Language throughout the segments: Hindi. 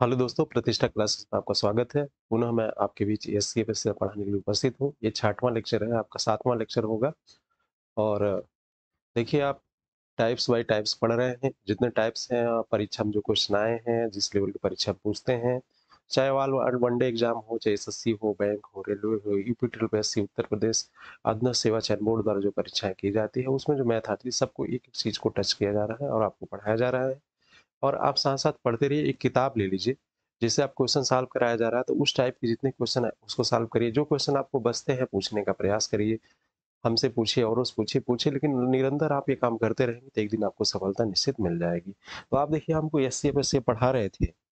हेलो दोस्तों, प्रतिष्ठा क्लासेस में आपका स्वागत है। पुनः मैं आपके बीच एससीएफ से पढ़ाने के लिए उपस्थित हूँ। ये 6वां लेक्चर है, आपका 7वां लेक्चर होगा। और देखिए, आप टाइप्स बाय टाइप्स पढ़ रहे हैं। जितने टाइप्स हैं परीक्षा में जो क्वेश्चन आए हैं, जिस लेवल की परीक्षा पूछते हैं, चाहे ऑल वनडे एग्जाम हो, चाहे एसएससी हो, बैंक हो, रेलवे हो, UP triple SC, Uttar Pradesh अधीनस्थ सेवा चयन बोर्ड द्वारा जो परीक्षाएं की जाती है, उसमें जो मैथ आती है, सबको एक एक चीज को टच किया जा रहा है और आपको पढ़ाया जा रहा है। और आप साथ-साथ पढ़ते रहिए। एक किताब ले लीजिए, जिससे आप क्वेश्चन सॉल्व कराया जा रहा है, तो उस टाइप के जितने क्वेश्चन हैं, उसको सॉल्व करिए। जो क्वेश्चन आपको बचते हैं, पूछने का प्रयास करिए। हमसे पूछिए, औरों से पूछिए, लेकिन निरंतर आप ये काम करते रहेंगे, तो एक दिन आपको सफलता निश्चित मिल जाएगी। तो आप देखिए, हमको एससीएफ एससीएफ पढ़ा रहे थे।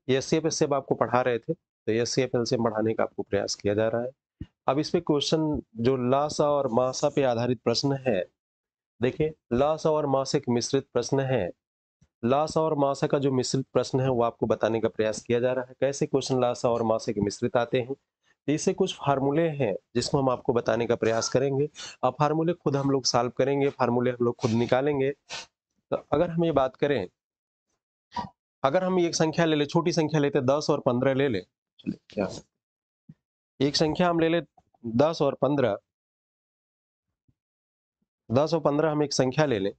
एससीएफ एससीएफ आपको पढ़ा रहे थे, तो एससीएफ एलसीएम पढ़ाने का आपको प्रयास किया जा रहा है। अब इसमें क्वेश्चन जो लासा और मासा पे आधारित प्रश्न है, देखिए, लासा और मासा एक मिश्रित प्रश्न है। लासा और मासा का जो मिश्रित प्रश्न है, वो आपको बताने का प्रयास किया जा रहा है। कैसे क्वेश्चन लासा और मासा के मिश्रित आते हैं, तो इससे कुछ फार्मूले हैं जिसको हम आपको बताने का प्रयास करेंगे। अब फार्मूले खुद हम लोग सॉल्व करेंगे, फार्मूले हम लोग खुद निकालेंगे। तो अगर हम ये बात करें, अगर हम एक संख्या ले ले, छोटी संख्या लेते 10 और 15 ले ले। चलिए, क्या एक संख्या हम ले ले, 10 और 15। 10 और 15 हम एक संख्या ले लें।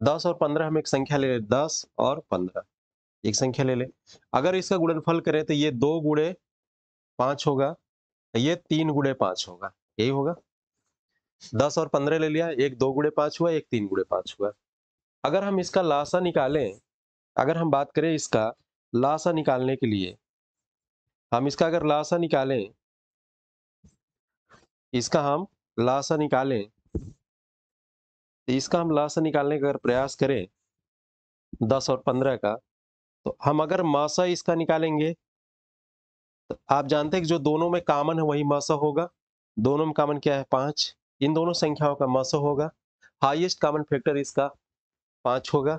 10 और 15 हम एक संख्या ले लें, 10 और 15 एक संख्या ले लें। अगर इसका गुणनफल करें, तो ये 2 गुणे 5 होगा, ये 3 गुणे 5 होगा, यही होगा। 10 और 15 ले लिया, एक 2 गुणे 5 हुआ, एक 3 गुणे 5 हुआ। अगर हम इसका लासा निकालें, अगर हम बात करें इसका लासा निकालने के लिए, हम इसका अगर लासा निकालें, इसका हम लासा निकालें, तो इसका हम लासा निकालने का अगर प्रयास करें 10 और 15 का, तो हम अगर मासा इसका निकालेंगे, तो आप जानते हैं कि जो दोनों में कॉमन है वही मासा होगा। दोनों में कॉमन क्या है? 5। इन दोनों संख्याओं का मासा होगा। हाईएस्ट कॉमन फैक्टर इसका 5 होगा।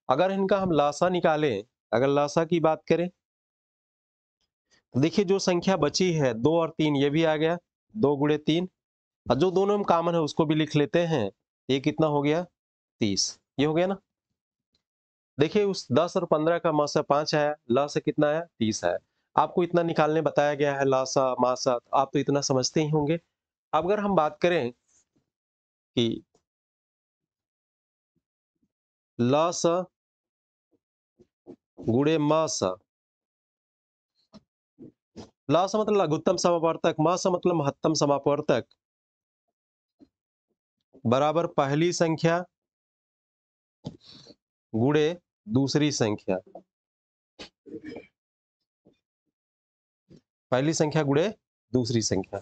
अगर इनका हम लासा निकालें, अगर लासा की बात करें, तो देखिए, जो संख्या बची है 2 और 3, ये भी आ गया, 2 गुणे 3। और जो दोनों में कॉमन है उसको भी लिख लेते हैं। ये कितना हो गया? 30। ये हो गया ना। देखिए, उस 10 और 15 का मासा 5 आया, लासा कितना आया? 30 आया। आपको इतना निकालने बताया गया है, लासा मासा, तो आप तो इतना समझते ही होंगे। अब अगर हम बात करें कि लासा गुणे मासा, लासा मतलब लघुत्तम समापवर्तक, मासा मतलब महत्तम समापवर्तक, बराबर पहली संख्या गुणे दूसरी संख्या। पहली संख्या गुणे दूसरी संख्या।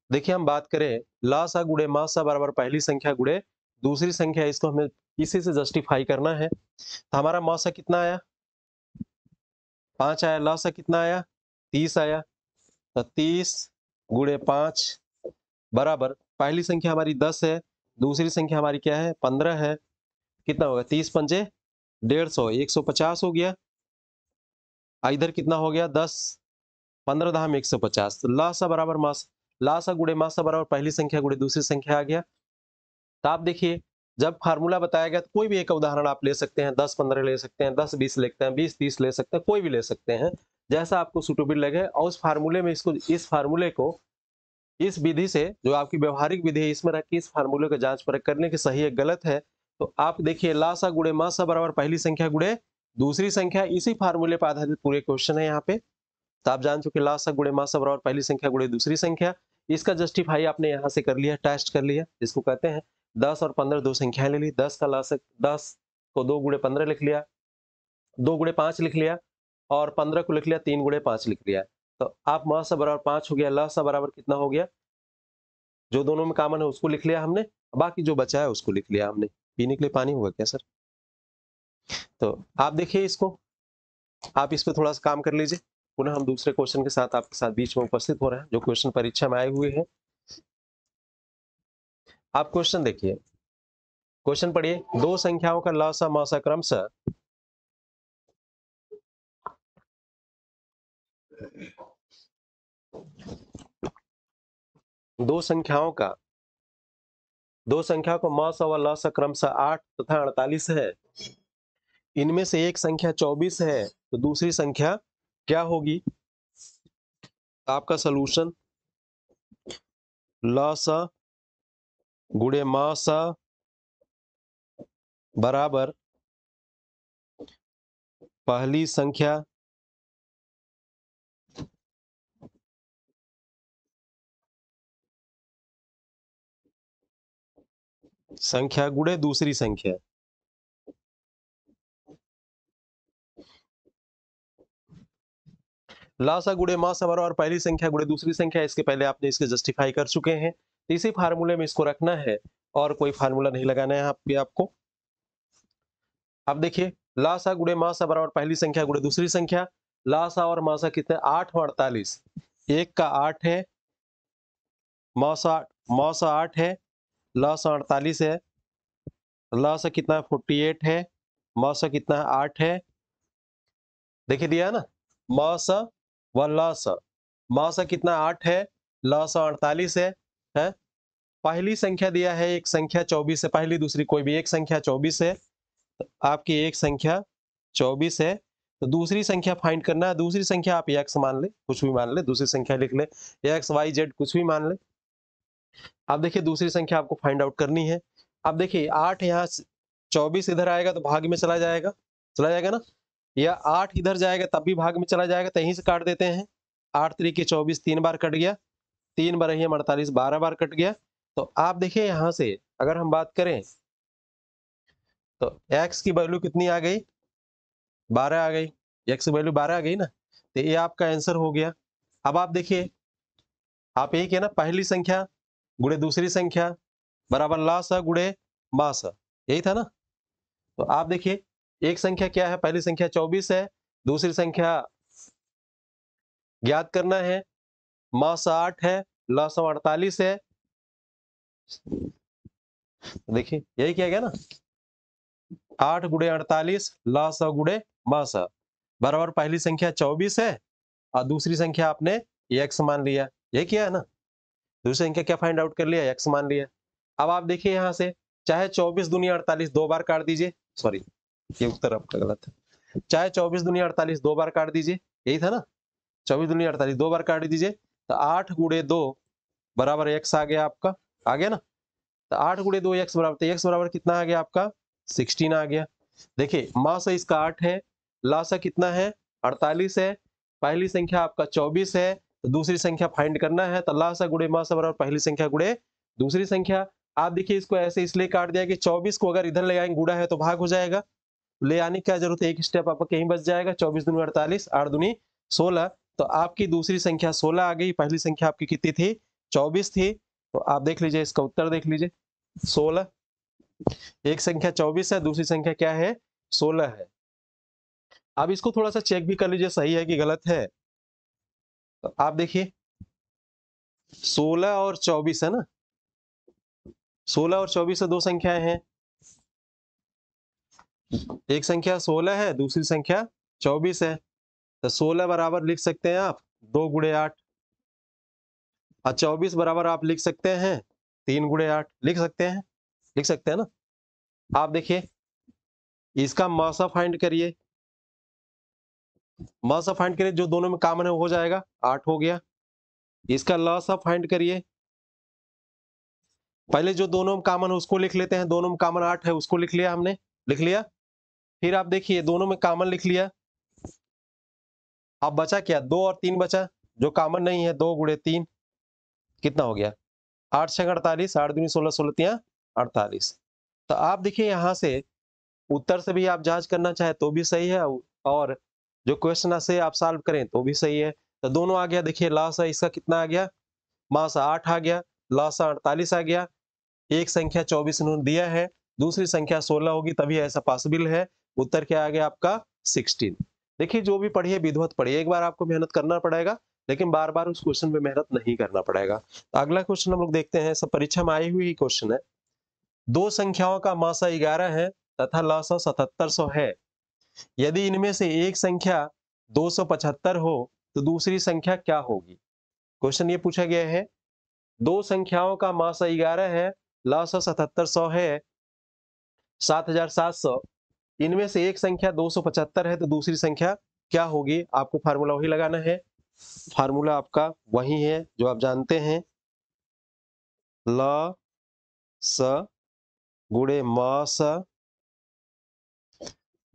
देखिए, हम बात करें लासा गुणे मासा बराबर पहली संख्या गुणे दूसरी संख्या, इसको हमें इसी से जस्टिफाई करना है। तो हमारा मासा कितना आया? 5 आया। लासा कितना आया? 30 आया। तो 30 गुणे 5 बराबर पहली संख्या हमारी 10 है, दूसरी संख्या हमारी क्या है? 15 है। कितना होगा? 30 पंजे 150, 150 हो गया। इधर कितना हो गया? 10, 15 धाम 150। तो लासा बराबर मास, लासा गुणे मासा बराबर पहली संख्या गुणे दूसरी संख्या आ गया। तो आप देखिए, जब फार्मूला बताया गया, तो कोई भी एक उदाहरण आप ले सकते हैं, 10 15 ले सकते हैं, 10 20 लेते हैं, 20 30 ले सकते हैं, कोई भी ले सकते हैं, जैसा आपको सुटेबल लगे। और उस फार्मूले में इसको, इस फार्मूले को, इस विधि से, जो आपकी व्यवहारिक विधि है, इसमें रख के इस फार्मूले का जांच परख कर लें कि सही है गलत है। तो आप देखिए, लासा गुणे मासा बराबर पहली संख्या गुणे दूसरी संख्या, इसी फार्मूले पर आधारित पूरे क्वेश्चन है यहाँ पे। तो आप जान चुके, लासा गुणे मासा बराबर पहली संख्या गुणे दूसरी संख्या। इसका जस्टिफाई आपने यहाँ से कर लिया, टेस्ट कर लिया, जिसको कहते हैं 10 और 15 दो संख्याएं ले ली। 10 का लासा, 10 को 2 गुणे 15 लिख लिया, 2 गुणे 5 लिख लिया, और 15 को लिख लिया 3 गुणे 5 लिख लिया। तो आप मासा बराबर 5 हो गया, लासा बराबर कितना हो गया? जो दोनों में कॉमन है उसको लिख लिया हमने, बाकी जो बचा है उसको लिख लिया हमने। पीने के लिए पानी होगा क्या सर? तो आप देखिए इसको, आप इस पे थोड़ा सा काम कर लीजिए। पुनः हम दूसरे क्वेश्चन के साथ आपके साथ बीच में उपस्थित हो रहे हैं, जो क्वेश्चन परीक्षा में आए हुए हैं। आप क्वेश्चन देखिए, क्वेश्चन पढ़िए। दो संख्याओं का लसा मसा क्रमशः दो संख्याओं को मसा व लसा क्रमशः 8 तथा 48 है। इनमें से एक संख्या 24 है तो दूसरी संख्या क्या होगी? आपका सलूशन लसा गुणे मसा बराबर पहली संख्या गुणे दूसरी संख्या। लासा गुणे मासा बराबर पहली संख्या गुणे दूसरी संख्या, इसके पहले आपने इसके जस्टिफाई कर चुके हैं। इसी फार्मूले में इसको रखना है और कोई फार्मूला नहीं लगाना है आपको। अब देखिए, लासा गुणे मासा बराबर पहली संख्या गुणे दूसरी संख्या। लासा और मासा कितने? 8 और 48। एक का 8 है, मौसा 8 है, लासा 48 है। लासा कितना है? 48 है। मौसा कितना है? 8 है। देखिए दिया ना, मौसा व लासा। मौसा कितना? 8 है, लासा 48 है। पहली संख्या दिया है, एक संख्या 24 है, पहली दूसरी कोई भी एक संख्या 24 है। तो आपकी एक संख्या 24 है, तो दूसरी संख्या फाइंड करना है। दूसरी संख्या आप एक्स मान ले, कुछ भी मान ले, दूसरी संख्या लिख ले, एक्स वाई जेड कुछ भी मान ले। अब देखिए दूसरी संख्या आपको फाइंड आउट करनी है। अब देखिए 8 यहाँ 24 इधर आएगा तो भाग में चला जाएगा ना, या 8 इधर जाएगा तब भी भाग में चला जाएगा, तो यहीं से काट देते हैं। 8 3 24, 3 बार कट गया, 3 बार 48, 12 बार कट गया। तो आप देखिए यहां से अगर हम बात करें तो x की वैल्यू कितनी आ गई? 12 आ गई। x की वैल्यू 12 आ गई ना, तो ये आपका आंसर हो गया। अब आप देखिए, आप यही किया ना, पहली संख्या गुणे दूसरी संख्या बराबर लासा गुणे मासा, यही था ना। तो आप देखिए एक संख्या क्या है? पहली संख्या 24 है, दूसरी संख्या ज्ञात करना है। मासा 8 है, लासा 48 है। देखिए यही किया गया ना, 8 गुणे 48 लासा गुणे मासा बराबर पहली संख्या 24 है और दूसरी संख्या आपने x मान लिया। यही किया है ना, दूसरी संख्या क्या फाइंड आउट कर लिया? x मान लिया। अब आप देखिए यहां से, चाहे 24 दूनी 48 दो बार काट दीजिए, सॉरी ये उत्तर आपका गलत है। चाहे 24 दूनी 48 दो बार काट दीजिए, यही था ना, 24 दूनी 48 दो बार काट दीजिए, तो 8 गुणे 2 बराबर x आ गया आपका, आ गया ना। तो 8 गुणे 2 x बराबर, तो x बराबर कितना आ गया आपका? 16 आ गया। देखिए मासा इसका 8 है, लासा कितना है? 48 है। पहली संख्या आपका 24 है, तो दूसरी संख्या फाइंड करना है, तो लासा गुणे मासा बराबर पहली संख्या गुणे दूसरी संख्या। आप देखिए इसको ऐसे इसलिए काट दिया कि 24 को अगर इधर ले आएंगे, गुणा है तो भाग हो जाएगा, ले आने की क्या जरूरत है, एक स्टेप आपका कहीं बच जाएगा। 24 दूनी 48, 8 दूनी 16, तो आपकी दूसरी संख्या 16 आ गई। पहली संख्या आपकी कितनी थी? 24 थी। तो आप देख लीजिए इसका उत्तर देख लीजिए, 16। एक संख्या 24 है, दूसरी संख्या क्या है? 16 है। अब इसको थोड़ा सा चेक भी कर लीजिए सही है कि गलत है। तो आप देखिए 16 और 24 है ना, 16 और 24 से दो संख्याएं हैं, एक संख्या 16 है, दूसरी संख्या 24 है। तो 16 बराबर लिख सकते हैं आप 2 गुणे 8, और 24 बराबर आप लिख सकते हैं 3 गुणे 8, लिख सकते हैं ना। आप देखिए इसका मासा फाइंड करिए, मासा फाइंड करिए, जो दोनों में कॉमन है हो जाएगा, 8 हो गया। इसका लसा फाइंड करिए, पहले जो दोनों में कॉमन है उसको लिख लेते हैं, दोनों में कॉमन 8 है उसको लिख लिया हमने, लिख लिया। फिर आप देखिए दोनों में कॉमन लिख लिया, अब बचा क्या? 2 और 3 बचा, जो कॉमन नहीं है, 2 गुणे 3 कितना हो गया? 8 6 48, 8 दूनी 16, 16 तिया 48। तो आप देखिए यहां से उत्तर से भी आप जांच करना चाहे तो भी सही है, और जो क्वेश्चन से आप सॉल्व करें तो भी सही है। तो दोनों आ गया। देखिए लासा इसका कितना आ गया? मासा 8 आ गया, लासा 48 आ गया। एक संख्या 24 इन्होंने दिया है, दूसरी संख्या 16 होगी, तभी ऐसा पॉसिबल है। उत्तर क्या आ गया आपका? 16। देखिए जो भी पढ़िए विधिवत पढ़िए, एक बार आपको मेहनत करना पड़ेगा, लेकिन बार बार उस क्वेश्चन पे मेहनत नहीं करना पड़ेगा। तो अगला क्वेश्चन हम लोग देखते हैं, सब परीक्षा में आई हुई ही क्वेश्चन है। दो संख्याओं का मासा 11 है तथा लसा 7700 है। यदि इनमें से एक संख्या 275 हो तो दूसरी संख्या क्या होगी? क्वेश्चन ये पूछा गया है, दो संख्याओं का मासा 11 है, लसा 7700 है, 7700, इनमें से एक संख्या 275 है तो दूसरी संख्या क्या होगी? आपको फार्मूला वही लगाना है। फार्मूला आपका वही है जो आप जानते हैं, ल स गुणे म स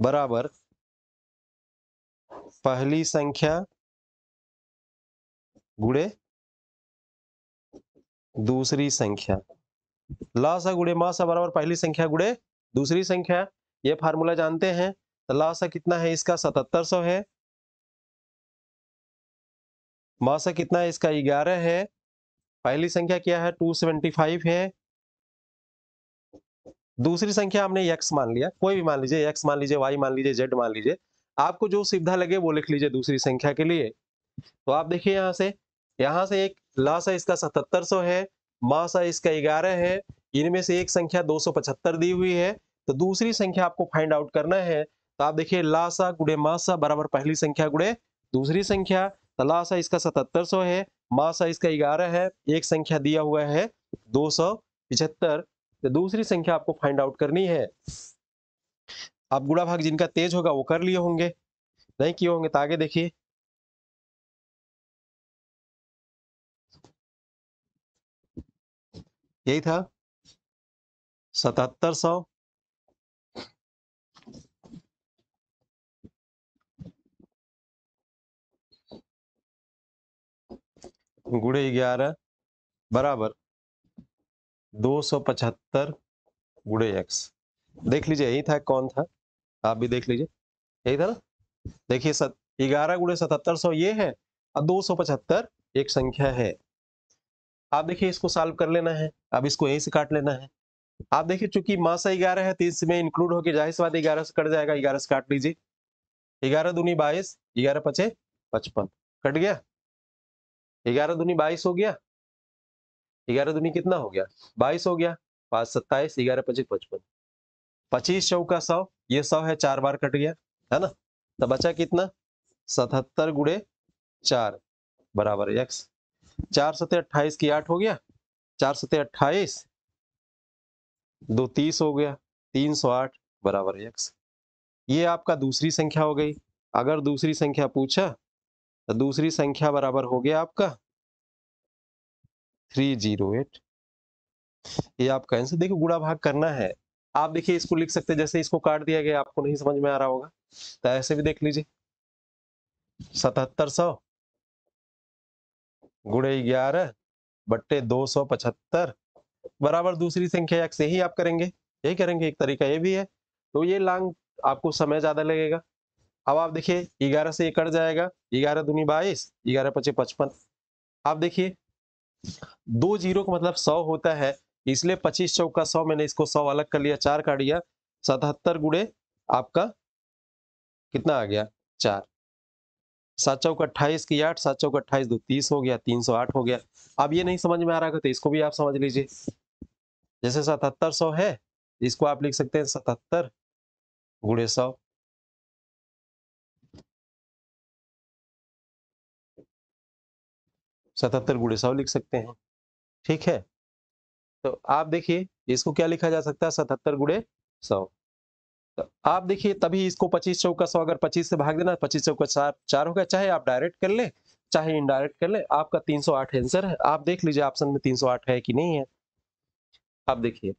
बराबर पहली संख्या गुणे दूसरी संख्या। ल स गुणे म स बराबर पहली संख्या गुणे दूसरी संख्या। ये फार्मूला जानते हैं। तो ल स कितना है इसका? 7700 है। म स कितना है इसका? 11 है। पहली संख्या क्या है? 275 है। दूसरी संख्या हमने x मान लिया, कोई भी मान लीजिए, x मान लीजिए, y मान लीजिए, z मान लीजिए, आपको जो सुविधा लगे वो लिख लीजिए दूसरी संख्या के लिए। तो आप देखिए यहाँ से एक लासा इसका 7700 है, मासा इसका 11 है, इनमें से एक संख्या 275 दी हुई है, तो दूसरी संख्या आपको फाइंड आउट करना है। तो आप देखिए लासा गुणे मासा बराबर पहली संख्या गुणे दूसरी संख्या। तो लासा इसका 7700 है, मासा इसका 11 है, एक संख्या दिया हुआ है 275, तो दूसरी संख्या आपको फाइंड आउट करनी है। आप गुणा भाग जिनका तेज होगा वो कर लिए होंगे, नहीं किए होंगे तो आगे देखिए। यही था 7700 गुणे 11 बराबर 275 गुणे x। देख लीजिए यही था, कौन था? आप भी देख लीजिए, यही था ना। देखिए 11 गुणे 7700 ये है और 275 एक संख्या है। आप देखिए इसको सॉल्व कर लेना है, अब इसको यहीं से काट लेना है। आप देखिए चूंकि मासा 11 है तो इसमें इंक्लूड होकर जाहिर सी बात 11 से कट जाएगा, 11 से काट लीजिए। 11 दूनी 22, 11 पचे 55, कट गया। 11 दूनी 22 हो गया, 11 दूनी कितना हो गया? 22 हो गया। 5 27, 11 पचे 55, 25 चौका 100, ये 100 है, 4 बार कट गया, है ना। तो बचा कितना? 77 गुणे 4 बराबर x। 4 सते 28 की 8 हो गया, 4 सते 28, 2 30 हो गया, 308 बराबर x। ये आपका दूसरी संख्या हो गई। अगर दूसरी संख्या पूछा तो दूसरी संख्या बराबर हो गया आपका 308। ये आपका आंसर। देखिए गुणा भाग करना है। आप देखिए इसको लिख सकते हैं, जैसे इसको काट दिया गया, आपको नहीं समझ में आ रहा होगा तो ऐसे भी देख लीजिए। 7700 गुणे 11 बट्टे 275 बराबर दूसरी संख्या x से ही आप करेंगे, यही करेंगे। एक तरीका ये भी है, तो ये लॉन्ग आपको समय ज्यादा लगेगा। अब आप देखिए 11 से ये कट जाएगा, 11 दूनी 22, 11 पचे 55। आप देखिए 2 जीरो का मतलब 100 होता है, इसलिए 25 चौका 100, मैंने इसको 100 अलग कर लिया, 4 काट दिया। 77 गुणे आपका कितना आ गया? 4। 7 चौका 28 की 8, 7 चौका 28, 2 30 हो गया, 308 हो गया। अब ये नहीं समझ में आ रहा तो इसको भी आप समझ लीजिए। जैसे 7700 है, इसको आप लिख सकते हैं 77 गुणे 100। 77 गुणे 100 लिख सकते हैं, ठीक है। तो आप देखिए इसको क्या लिखा जा सकता है? 77 गुणे 100। तो आप देखिए तभी इसको 25 चौका 100, अगर 25 से भाग देना, 25 चौका 4 4 हो गया। चाहे आप डायरेक्ट कर ले, चाहे इनडायरेक्ट कर ले, आपका 308 आंसर है। आप देख लीजिए ऑप्शन में 308 है कि नहीं है। आप देखिए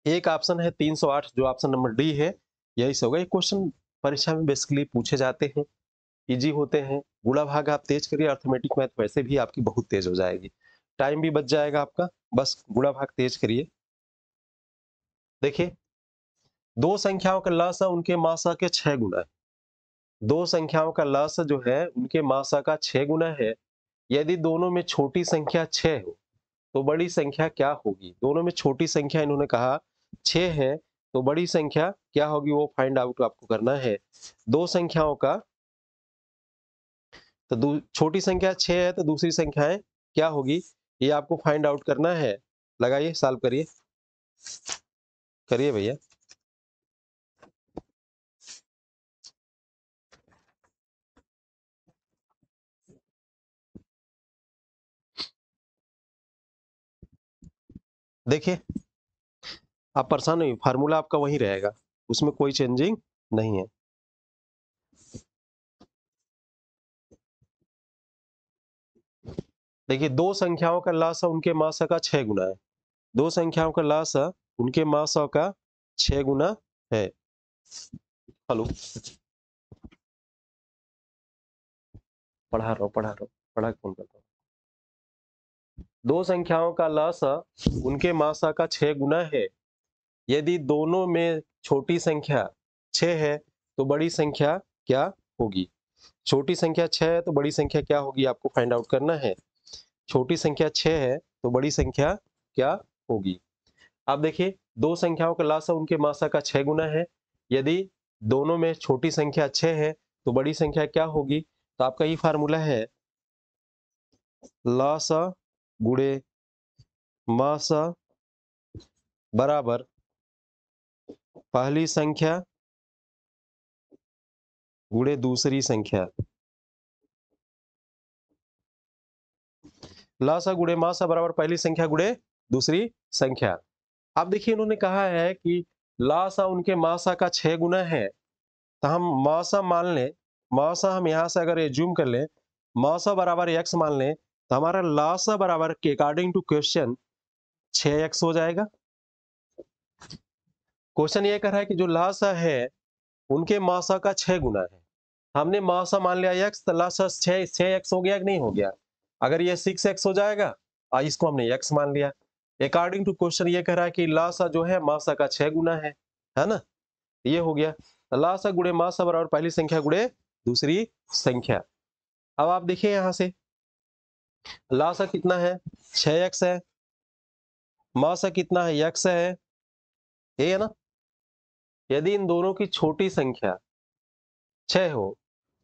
एक ऑप्शन है 308, जो ऑप्शन नंबर डी है, यही से होगा। ये क्वेश्चन परीक्षा में बेसिकली पूछे जाते हैं, इजी होते हैं। गुणा भाग आप तेज करिए, अर्थमेटिक मैथ वैसे भी आपकी बहुत तेज हो जाएगी, टाइम भी बच जाएगा आपका। बस गुणा भाग तेज करिए। देखिए दो संख्याओं का लसा उनके मासा के 6 गुना है। दो संख्याओं का लसा जो है उनके मासा का 6 गुना है। यदि दोनों में छोटी संख्या 6 हो तो बड़ी संख्या क्या होगी? दोनों में छोटी संख्या इन्होंने कहा 6 है, तो बड़ी संख्या क्या होगी वो फाइंड आउट आपको करना है। दो संख्याओं का तो छोटी संख्या 6 है तो दूसरी संख्याएं क्या होगी, ये आपको फाइंड आउट करना है। लगाइए, सॉल्व करिए, करिए भैया। देखिए, आप परेशान नहीं, फार्मूला आपका वही रहेगा, उसमें कोई चेंजिंग नहीं है। देखिए, दो संख्याओं का लसाअ उनके मासा का 6 गुना है। दो संख्याओं का लसाअ उनके मासा का 6 गुना है। हेलो, पढ़ा रहा हूँ, पढ़ा के फोन करता हूँ। दो संख्याओं का लसाअ उनके मासा का 6 गुना है। यदि दोनों में छोटी संख्या 6 है तो बड़ी संख्या क्या होगी। छोटी संख्या 6 है तो बड़ी संख्या क्या होगी, आपको फाइंड आउट करना है। छोटी संख्या 6 है तो बड़ी संख्या क्या होगी। अब देखिए, दो संख्याओं का लसाअ उनके मासा का 6 गुना है। यदि दोनों में छोटी संख्या 6 है तो बड़ी संख्या क्या होगी। तो आपका ये फार्मूला है, लसाअ गुणे मासा बराबर पहली संख्या गुणे दूसरी संख्या। लसाअ गुणे मासा बराबर पहली संख्या गुणे दूसरी संख्या। अब देखिए, इन्होंने कहा है कि लसाअ उनके मासा का 6 गुना है, तो हम मासा मान लें, मासा हम यहाँ से अगर एज्यूम कर लें, मासा बराबर x मान लें, तो हमारा लसाअ बराबर के अकॉर्डिंग टू क्वेश्चन 6x हो जाएगा। क्वेश्चन ये कह रहा है कि जो लसाअ है उनके मासा का 6 गुना है। हमने मासा मान लिया x, तो लसाअ 6x हो गया कि नहीं हो गया। अगर ये 6x हो जाएगा और इसको हमने x मान लिया। अकॉर्डिंग टू क्वेश्चन ये कह रहा है कि लसाअ जो है मासा का 6 गुना है ना। ये हो गया, लसाअ गुणे मासा बराबर पहली संख्या गुणे दूसरी संख्या। अब आप देखिए, यहां से लसाअ कितना है, 6x है, मासा कितना है, x है, ये है ना। यदि इन दोनों की छोटी संख्या 6 हो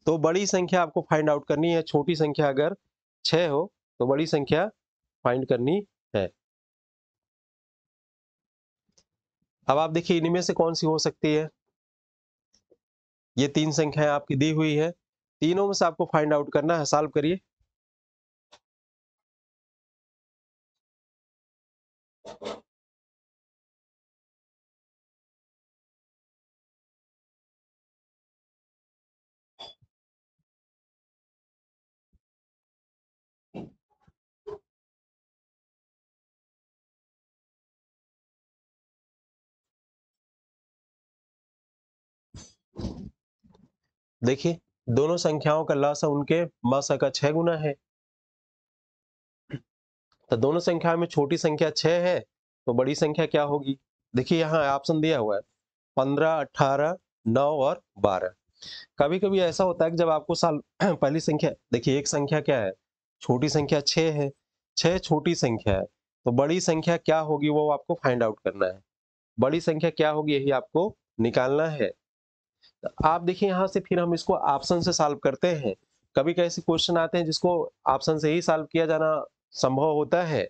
तो बड़ी संख्या आपको फाइंड आउट करनी है। छोटी संख्या अगर 6 हो तो बड़ी संख्या फाइंड करनी है। अब आप देखिए, इनमें से कौन सी हो सकती है। ये तीन संख्याएं आपकी दी हुई है, तीनों में से आपको फाइंड आउट करना है। सॉल्व करिए। देखिए, दोनों संख्याओं का लसाअ उनके मासा का 6 गुना है, तो दोनों संख्या में छोटी संख्या 6 है तो बड़ी संख्या क्या होगी। देखिए, यहाँ ऑप्शन दिया हुआ है 15, 18, 9 और 12। कभी कभी ऐसा होता है कि जब आपको साल पहली संख्या, देखिए एक संख्या क्या है, छोटी संख्या 6 है, 6 छोटी संख्या है, तो बड़ी संख्या क्या होगी वो आपको फाइंड आउट करना है। बड़ी संख्या क्या होगी यही आपको निकालना है। तो आप देखिए, यहाँ से फिर हम इसको ऑप्शन से सॉल्व करते हैं। कभी कैसे क्वेश्चन आते हैं जिसको ऑप्शन से ही सॉल्व किया जाना संभव होता है,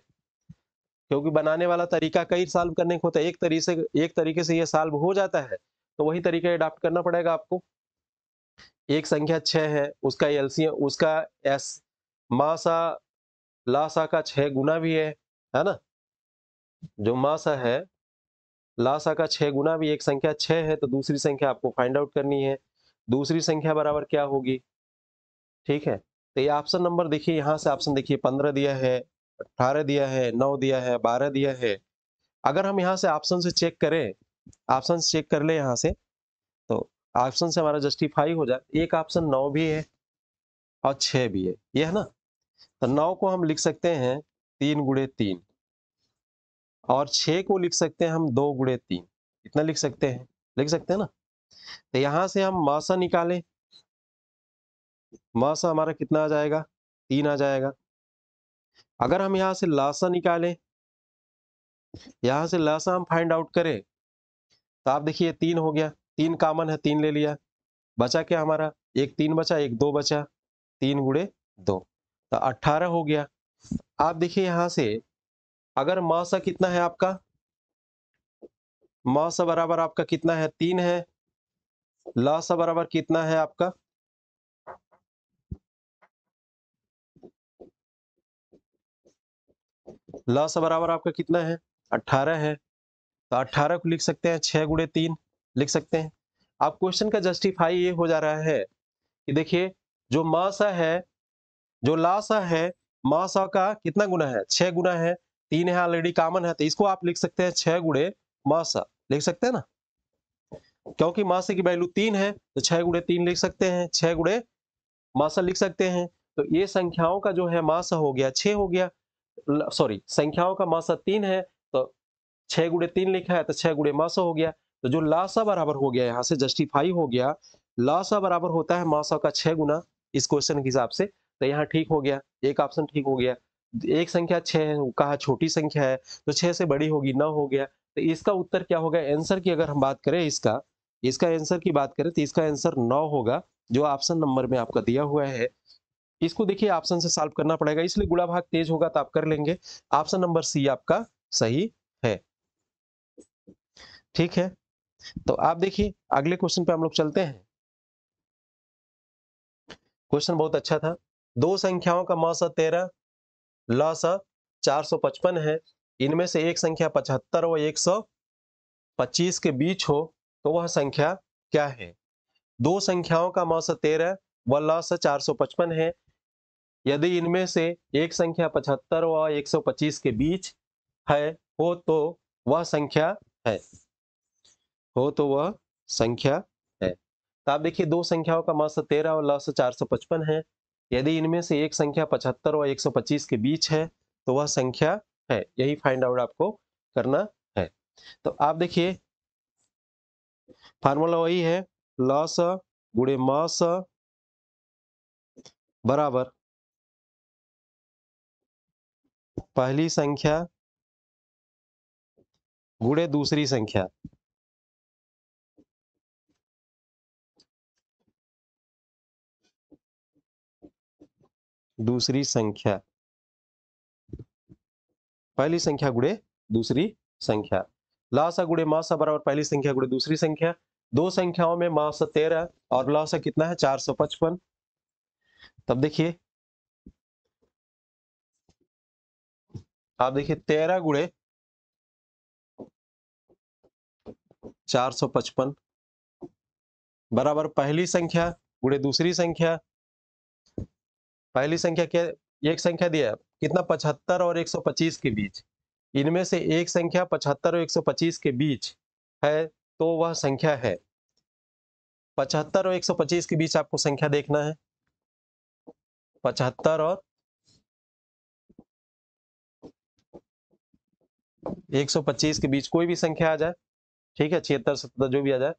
क्योंकि बनाने वाला तरीका कई सॉल्व करने को होता है। एक तरीके से ये सॉल्व हो जाता है, तो वही तरीका अडॉप्ट करना पड़ेगा आपको। एक संख्या 6 है, उसका एलसीएम, उसका एस मासा लासा का 6 गुना भी है ना। जो मासा है लासा का 6 गुना भी, एक संख्या 6 है तो दूसरी संख्या आपको फाइंड आउट करनी है। दूसरी संख्या बराबर क्या होगी, ठीक है। तो ये ऑप्शन नंबर देखिए, यहाँ से ऑप्शन देखिए, 15 दिया है, 18 दिया है, 9 दिया है, 12 दिया है। अगर हम यहाँ से ऑप्शन से चेक करें, ऑप्शन चेक कर ले यहाँ से, तो ऑप्शन से हमारा जस्टिफाई हो जाए। एक ऑप्शन 9 भी है और 6 भी है, ये है ना। तो 9 को हम लिख सकते हैं 3 गुणे 3, और 6 को लिख सकते हैं हम 2 गुणे 3। कितना लिख सकते हैं, लिख सकते हैं ना। तो यहाँ से हम मासा निकालें, मासा हमारा कितना आ जाएगा, 3 आ जाएगा। अगर हम यहाँ से लासा निकालें, यहाँ से लासा हम फाइंड आउट करें, तो आप देखिए 3 हो गया, 3 कॉमन है, 3 ले लिया, बचा क्या हमारा, एक 3 बचा, एक 2 बचा। 3 गुणे 2 तो 18 हो गया। आप देखिए यहां से अगर मासा कितना है आपका, मासा बराबर आपका कितना है 3 है, लासा बराबर कितना है आपका, लासा बराबर आपका कितना है 18 है। तो 18 को लिख सकते हैं 6 गुणे 3 लिख सकते हैं। अब क्वेश्चन का जस्टिफाई ये हो जा रहा है कि देखिए जो मासा है, जो लासा है, मासा का कितना गुना है 6 गुना है, 3 है ऑलरेडी कॉमन है, तो इसको आप लिख सकते हैं 6 गुणे मासा लिख सकते हैं ना, क्योंकि मासा की वैल्यू 3 है तो 6 गुणे 3 लिख सकते हैं, 6 गुणे मासा लिख सकते हैं। तो ये संख्याओं का जो है मासा हो गया 6 हो गया, सॉरी संख्याओं का मासा 3 है तो 6 गुणे 3 लिखा है तो 6 गुणे मासा हो गया। तो जो लासा बराबर हो गया यहाँ से जस्टिफाई हो गया, लासा बराबर होता है मासा का 6 गुना इस क्वेश्चन के हिसाब से। तो यहाँ ठीक हो गया, एक ऑप्शन ठीक हो गया। एक संख्या 6 है, वो कहा छोटी संख्या है तो 6 से बड़ी होगी 9 हो गया। तो इसका उत्तर क्या होगा, आंसर की अगर हम बात करें इसका इसका आंसर की बात करें तो इसका आंसर 9 होगा, जो ऑप्शन नंबर में आपका दिया हुआ है। इसको देखिए ऑप्शन से सॉल्व करना पड़ेगा, इसलिए गुणा भाग तेज होगा तो आप कर लेंगे। ऑप्शन नंबर सी आपका सही है। ठीक है, तो आप देखिए अगले क्वेश्चन पे हम लोग चलते हैं। क्वेश्चन बहुत अच्छा था। दो संख्याओं का मौसा 13, लसा 455 है। इनमें से एक संख्या 75 व 125 के बीच हो तो वह संख्या क्या है। दो संख्याओं का मौसा 13 व लसा 455 है। यदि इनमें से एक संख्या 75 व 125 के बीच है हो तो वह संख्या है, हो तो वह संख्या है। तो आप देखिए दो संख्याओं का मौसा 13 और लसा 455 है। यदि इनमें से एक संख्या 75 और 125 के बीच है तो वह संख्या है, यही फाइंड आउट आपको करना है। तो आप देखिए फार्मूला वही है, लसा गुणे मासा बराबर पहली संख्या गुणे दूसरी संख्या। दूसरी संख्या, पहली संख्या गुणे दूसरी संख्या। लासा गुणे मासा बराबर पहली संख्या गुणे दूसरी संख्या। दो संख्याओं में मासा 13 और लासा कितना है 455। तब देखिए आप देखिए 13 गुणे 455 बराबर पहली संख्या गुणे दूसरी संख्या। पहली संख्या क्या, एक संख्या दिया कितना 75 और 125 के बीच। इनमें से एक संख्या 75 और 125 के बीच है तो वह संख्या है। 75 और 125 के बीच आपको संख्या देखना है। 75 और 125 के बीच कोई भी संख्या आ जाए, ठीक है, 76 77 जो भी आ जाए।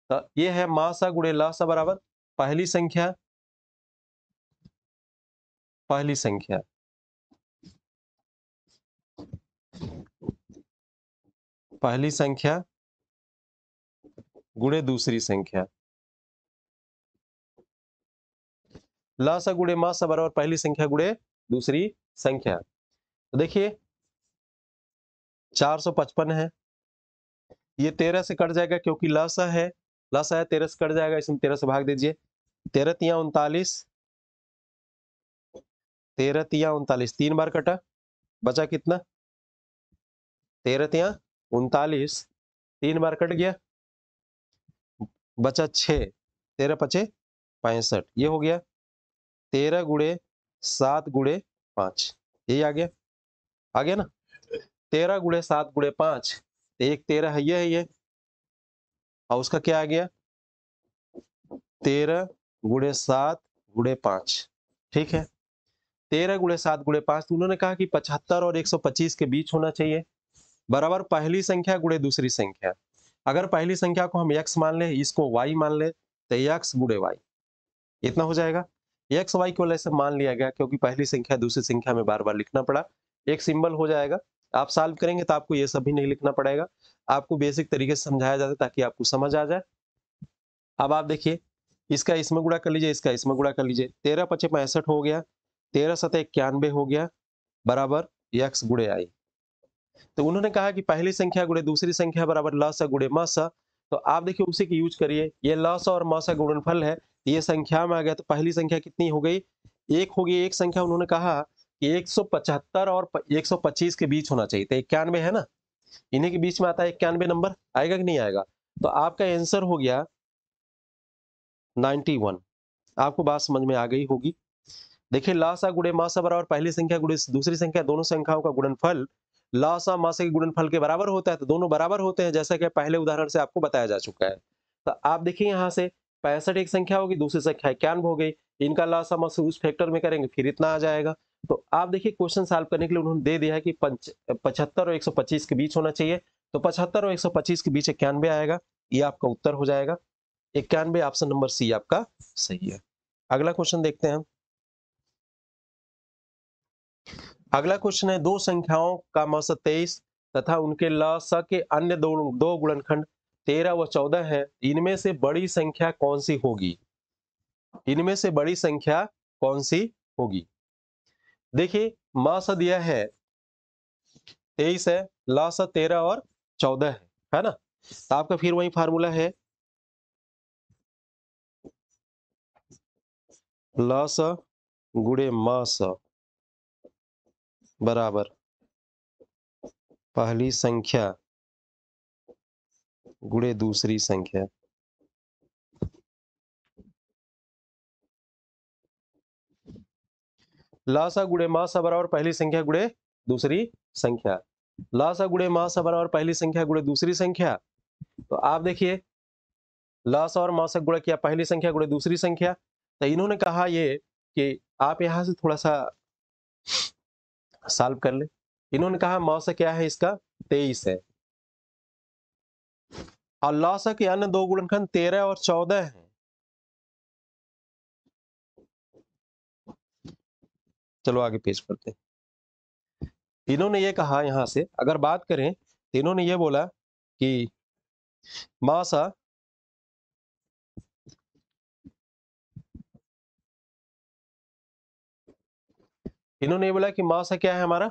तो ये है मासा गुणे लासा बराबर पहली संख्या, पहली संख्या पहली संख्या गुणे दूसरी संख्या। लासा गुणे मासा बराबर पहली संख्या गुणे दूसरी संख्या। तो देखिए 455 है, ये 13 से कट जाएगा क्योंकि लासा है, लासा है 13 से कट जाएगा, इसमें 13 से भाग दीजिए। 13 तिया 39, 13 तिया 39, 3 बार कटा, बचा कितना 13 तिया 39, 3 बार कट गया, बचा 6, 13 पचे 65, ये हो गया 13 गुणे 7 गुणे 5, यही आ गया ना। 13 गुणे 7 गुणे 5, एक 13 है ये और उसका क्या आ गया 13 गुणे 7 गुणे 5, ठीक है। 13 गुणे 7 गुणे 5, तो उन्होंने कहा कि 75 और 125 के बीच होना चाहिए, बराबर पहली संख्या गुणे दूसरी संख्या। अगर पहली संख्या को हम x मान लें, इसको y मान लें, तो x गुणे y इतना हो जाएगा। x y को ऐसे मान लिया गया क्योंकि पहली संख्या दूसरी संख्या में बार बार लिखना पड़ा, एक सिंबल हो जाएगा। आप सॉल्व करेंगे तो आपको ये सब भी नहीं लिखना पड़ेगा, आपको बेसिक तरीके से समझाया जाता है ताकि आपको समझ आ जाए। अब आप देखिए इसका इसमें गुणा कर लीजिए, इसका इसमें गुणा कर लीजिए। 13 पचे 65 हो गया, 13 सते 91 हो गया, बराबर x गुणे आई। तो उन्होंने कहा कि पहली संख्या गुणे दूसरी संख्या बराबर लसा गुणे मसा। तो आप देखिए उसी की यूज करिए, ये लसा और मसा गुणनफल है, ये संख्या में आ गया, तो पहली संख्या कितनी हो गई? एक होगी। एक संख्या उन्होंने कहा कि 175 और 125 के बीच होना चाहिए, तो 91 है ना, इन्हीं के बीच में आता है 91 नंबर, आएगा कि नहीं आएगा? तो आपका आंसर हो गया 91। आपको बात समझ में आ गई होगी। देखिए लासा गुणे मासा बराबर पहली संख्या गुणे दूसरी संख्या, दोनों संख्याओं का गुणनफल लासा मासा के गुणनफल के बराबर होता है, तो दोनों बराबर होते हैं, जैसा कि पहले उदाहरण से आपको बताया जा चुका है। तो आप देखिए यहाँ से 65 एक संख्या होगी, दूसरी संख्या 91 हो गई, इनका लासा मासा उस फैक्टर में करेंगे फिर इतना आ जाएगा। तो आप देखिए क्वेश्चन सॉल्व करने के लिए उन्होंने दे दिया है कि 75 और 125 के बीच होना चाहिए, तो 75 और 125 के बीच 91 आएगा, ये आपका उत्तर हो जाएगा। 91 ऑप्शन नंबर सी आपका सही है। अगला क्वेश्चन देखते हैं हम। अगला क्वेश्चन है, दो संख्याओं का मस 23 तथा उनके लसा के अन्य दो गुणनखंड 13 व 14 है, इनमें से बड़ी संख्या कौन सी होगी? इनमें से बड़ी संख्या कौन सी होगी? देखिए मस दिया है 23 है, लसा 13 और 14 है ना? तो आपका फिर वही फार्मूला है, लसा गुणे मस बराबर पहली संख्या गुणे दूसरी संख्या। लासा गुणे मासा बराबर पहली संख्या गुणे दूसरी संख्या। लासा गुणे मासा बराबर पहली संख्या गुणे दूसरी संख्या। तो आप देखिए लासा और मासा गुणा किया, पहली संख्या गुणे दूसरी संख्या। तो इन्होंने कहा ये कि आप यहां से थोड़ा सा सॉल्व कर ले। इन्होंने कहा मासा क्या है इसका? 23 है, और लासा के अन्य दो गुणनखंड 13 और 14 है। चलो आगे पेश करते हैं। इन्होंने ये कहा यहां से अगर बात करें तो इन्होंने ये बोला कि मासा इन्होंने ये बोला कि मासा क्या है हमारा?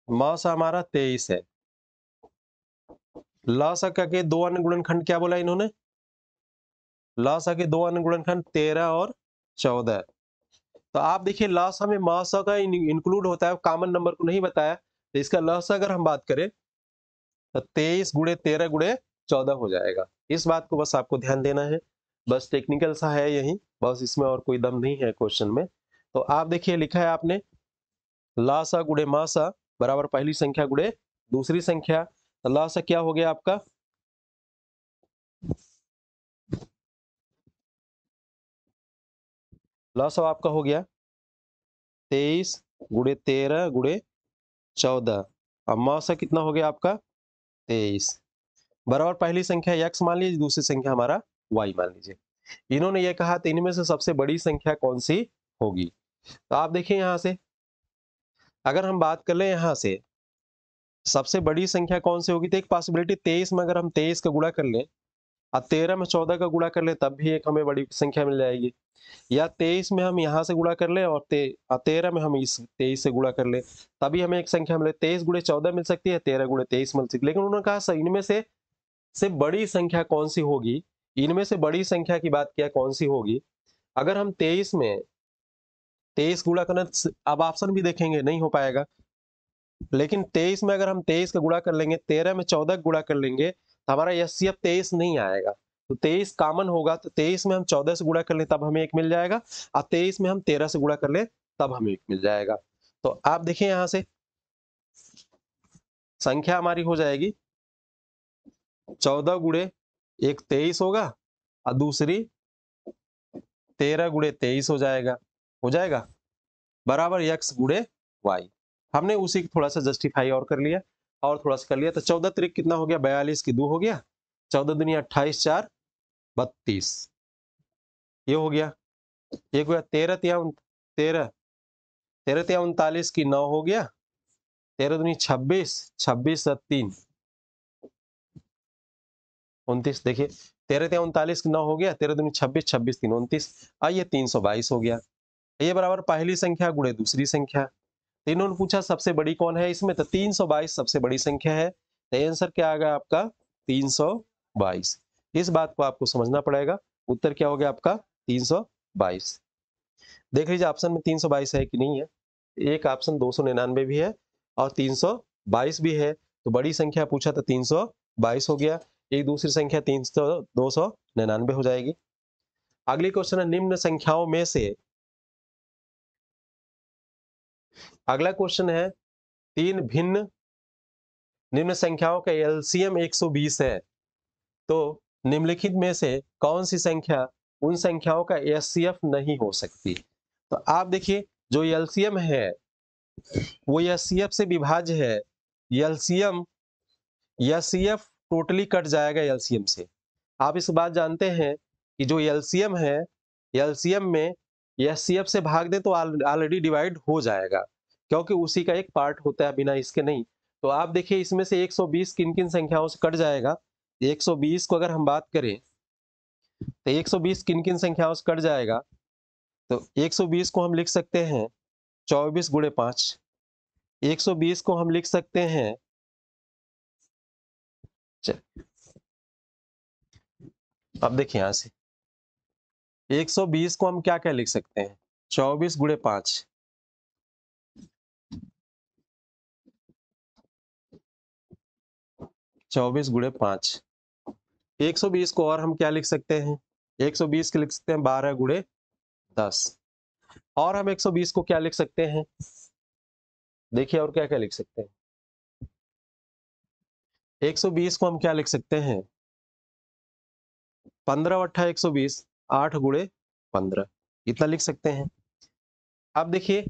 मासा हमारा 23 है। लासा का के दो अन्य गुणनखंड क्या बोला इन्होंने? लासा के दो अन्य गुणनखंड 13 और 14। तो आप देखिए लासा में मासा का इंक्लूड होता है, कॉमन नंबर को नहीं बताया, तो इसका लसा अगर हम बात करें तो 23 गुणे 13 गुणे 14 हो जाएगा। इस बात को बस आपको ध्यान देना है, बस टेक्निकल सा है यही, बस इसमें और कोई दम नहीं है क्वेश्चन में। तो आप देखिए लिखा है आपने लासा गुणे मासा बराबर पहली संख्या गुणे दूसरी संख्या। तो लासा क्या हो गया आपका? लासा आपका हो गया 23 गुणे 13 गुणे 14। अब मासा कितना हो गया आपका? 23 बराबर पहली संख्या x मान लीजिए, दूसरी संख्या हमारा y मान लीजिए। इन्होंने ये कहा तो इनमें से सबसे बड़ी संख्या कौन सी होगी? तो आप देखिए यहां से अगर हम बात कर ले यहां से सबसे बड़ी संख्या कौन सी होगी, तो एक पॉसिबिलिटी 23 में अगर हम 23 का गुणा कर लें और 13 में 14 का गुणा कर ले तब भी एक हमें बड़ी संख्या मिल जाएगी, या 23 में हम यहाँ से गुणा कर ले और 13 में हम इस 23 से गुणा कर ले तभी हमें एक संख्या मिले। 23 गुणे 14 मिल सकती है, 13 गुणे 23 मिल सकती है, लेकिन उन्होंने कहा इनमें से बड़ी संख्या कौन सी होगी? इनमें से बड़ी संख्या की बात किया कौन सी होगी? अगर हम 23 में 23 गुणा करना, अब ऑप्शन भी देखेंगे नहीं हो पाएगा, लेकिन 23 में अगर हम 23 का गुणा कर लेंगे, 13 में 14 का गुणा कर लेंगे तो हमारा एचसीएफ 23 नहीं आएगा। तो 23 कॉमन होगा, तो 23 में हम 14 से गुणा कर ले तब हमें एक मिल जाएगा, और 23 में हम 13 से गुणा कर ले तब हमें एक मिल जाएगा। तो आप देखिए यहां से संख्या हमारी हो जाएगी 14 गुणे एक 23 होगा और दूसरी 13 गुणे 23 हो जाएगा बराबर x गुणे y। हमने उसी को थोड़ा सा जस्टिफाई और कर लिया और थोड़ा सा कर लिया, तो 14 त्रिक कितना हो गया? 42 की 2 हो गया, 14 दुनिया 28 4 32, ये हो गया। एक हो गया 13 तिया 13 13 तिया 39 की 9 हो गया, 13 दुनी 26 26 3 29। देखिए 13 3 39 9 हो गया, 13 दूनी 26, 26 3 29, आइए 322 हो गया। ये बराबर पहली संख्या गुणे दूसरी संख्या। तो इन्होंने पूछा सबसे बड़ी कौन है इसमें, तो 322 सबसे बड़ी संख्या है। तो आंसर क्या आ गया आपका 322। इस बात को आपको समझना पड़ेगा। उत्तर क्या हो गया आपका 322। देख लीजिए ऑप्शन में 322 है कि नहीं है। एक ऑप्शन 299 भी है और 322 भी है। तो बड़ी संख्या पूछा तो 322 हो गया, एक दूसरी संख्या 299 हो जाएगी। अगली क्वेश्चन है निम्न संख्याओं में से, अगला क्वेश्चन है तीन भिन्न निम्न संख्याओं का एलसीएम 120 है, तो निम्नलिखित में से कौन सी संख्या उन संख्याओं का एचसीएफ नहीं हो सकती। तो आप देखिए जो एलसीएम है वो एचसीएफ से विभाज्य है। एलसीएम एचसीएफ टोटली कट जाएगा एलसीएम से। आप इस बात जानते हैं कि जो एलसीएम है, एलसीएम में एचसीएफ से भाग दे तो ऑलरेडी डिवाइड हो जाएगा, क्योंकि उसी का एक पार्ट होता है, बिना इसके नहीं। तो आप देखिए इसमें से 120 किन किन संख्याओं से कट जाएगा। 120 को अगर हम बात करें तो 120 किन किन संख्याओं से कट जाएगा, तो 120 को हम लिख सकते हैं 24 गुणे 5। 120 को हम लिख सकते हैं, अब देखिए यहां से 120 को हम क्या क्या लिख सकते हैं, 24 गुणे 5, 24 गुणे 5। 120 को और हम क्या लिख सकते हैं, 120 के लिख सकते हैं 12 गुणे 10। और हम 120 को क्या लिख सकते हैं, देखिए और क्या क्या लिख सकते हैं। 120 को हम क्या लिख सकते हैं, 15 अट्ठा 120, 8 गुणे 15, इतना लिख सकते हैं। अब देखिए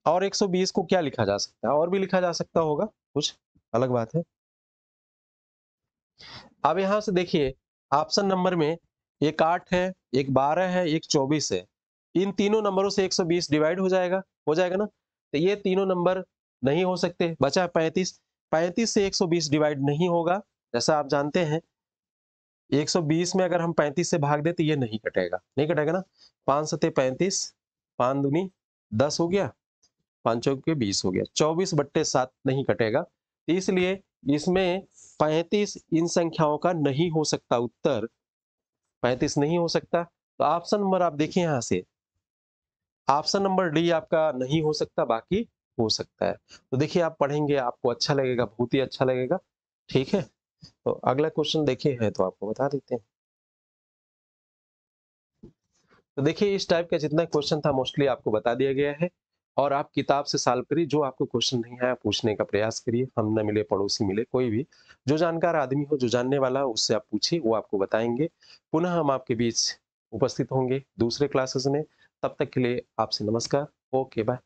और 120 को क्या लिखा जा सकता है, और भी लिखा जा सकता होगा कुछ, अलग बात है। अब यहां से देखिए ऑप्शन नंबर में एक 8 है, एक 12 है, एक 24 है। इन तीनों नंबरों से 120 डिवाइड हो जाएगा ना। तो ये तीनों नंबर नहीं हो सकते, बचा 35। 35 से 120 डिवाइड नहीं होगा, जैसा आप जानते हैं 120 में अगर हम 35 से भाग दे तो ये नहीं कटेगा, नहीं कटेगा ना। 5 सते 35, 5 दूनी 10 हो गया, 5 चौके 20 हो गया, 24/7 नहीं कटेगा। इसलिए इसमें 35 इन संख्याओं का नहीं हो सकता, उत्तर 35 नहीं हो सकता। तो ऑप्शन नंबर आप देखिए यहां से, ऑप्शन नंबर डी आपका नहीं हो सकता, बाकी हो सकता है। तो देखिए आप पढ़ेंगे आपको अच्छा लगेगा, बहुत ही अच्छा लगेगा। ठीक है, तो अगला क्वेश्चन देखिए है तो आपको बता देते हैं। तो देखिए इस टाइप का जितना क्वेश्चन था मोस्टली आपको बता दिया गया है, और आप किताब से सॉल्व करिए। जो आपको क्वेश्चन नहीं आया पूछने का प्रयास करिए, हम न मिले पड़ोसी मिले, कोई भी जो जानकार आदमी हो, जो जानने वाला हो, उससे आप पूछिए, वो आपको बताएंगे। पुनः हम आपके बीच उपस्थित होंगे दूसरे क्लासेस में। तब तक के लिए आपसे नमस्कार, ओके बाय।